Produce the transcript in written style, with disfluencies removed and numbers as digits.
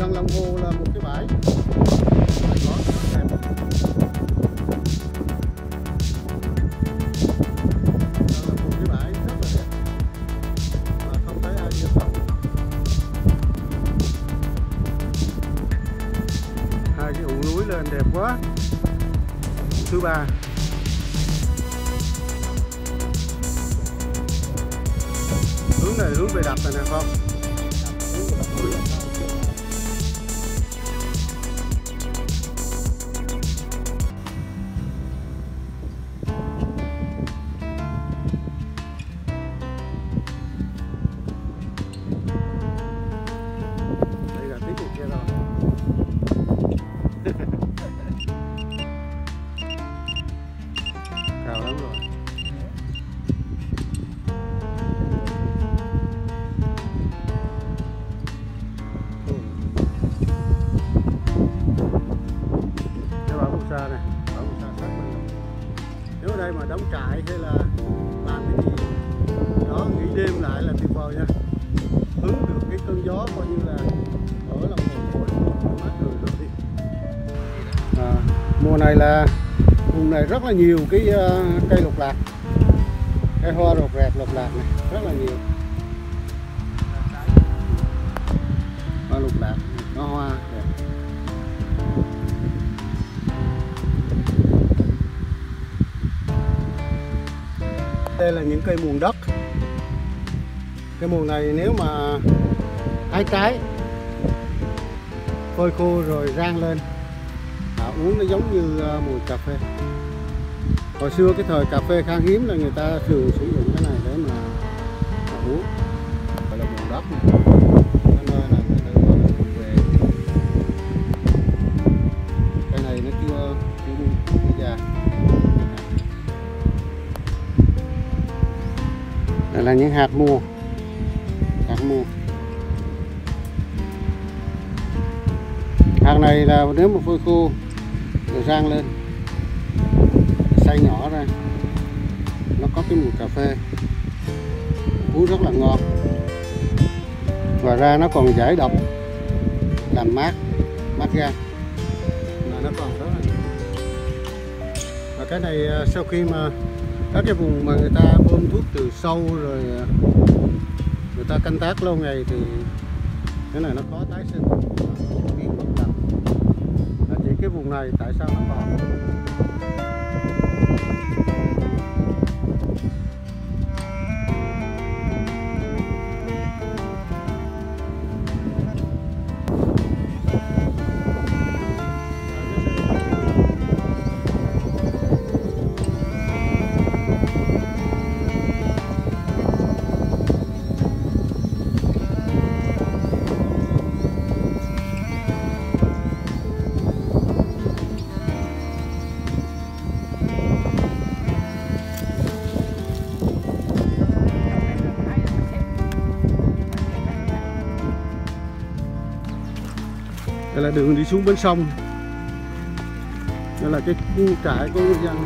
gần lòng hồ là một cái bãi có rất đẹp. Là một cái bãi rất là đẹp mà không thấy ai dân tộc. Hai cái ụ núi lên đẹp quá. Thứ ba hướng này hướng về đập này nè không? Đây là tí kia rồi. Cao lắm rồi. Xa này, ở xa sát mình. Nếu ở đây mà đóng trại hay là làm cái gì đó nghỉ đêm lại là tuyệt vời nha. Hứng được cái cơn gió coi như là ở lòng hồ mát người rồi đi. Mùa này là vùng này rất là nhiều cái cây lục lạc, cây hoa rột rạc lục lạc này rất là nhiều. Hoa lục lạc có hoa đẹp. Đây là những cây muồng đất. Cái muồng này nếu mà hái trái phơi khô rồi rang lên uống nó giống như mùi cà phê. Hồi xưa cái thời cà phê khan hiếm là người ta thường sử dụng cái này để mà uống. Gọi là muồng đất này. Cái nơi này người ta gọi là muồng về. Cái này nó chưa già. Đây là những hạt mua. Hạt này là nếu mà phơi khô rồi rang lên, xay nhỏ ra, nó có cái mùi cà phê, uống rất là ngon. Ngoài ra nó còn giải độc, làm mát gan, mà nó còn rất là nhiều. Và cái này sau khi mà các cái vùng mà người ta bơm thuốc từ sâu rồi người ta canh tác lâu ngày thì cái này nó có tái sinh biến bất tận. Chỉ cái vùng này tại sao nó còn đây là đường đi xuống bến sông. Đây là cái khu trại của người dân.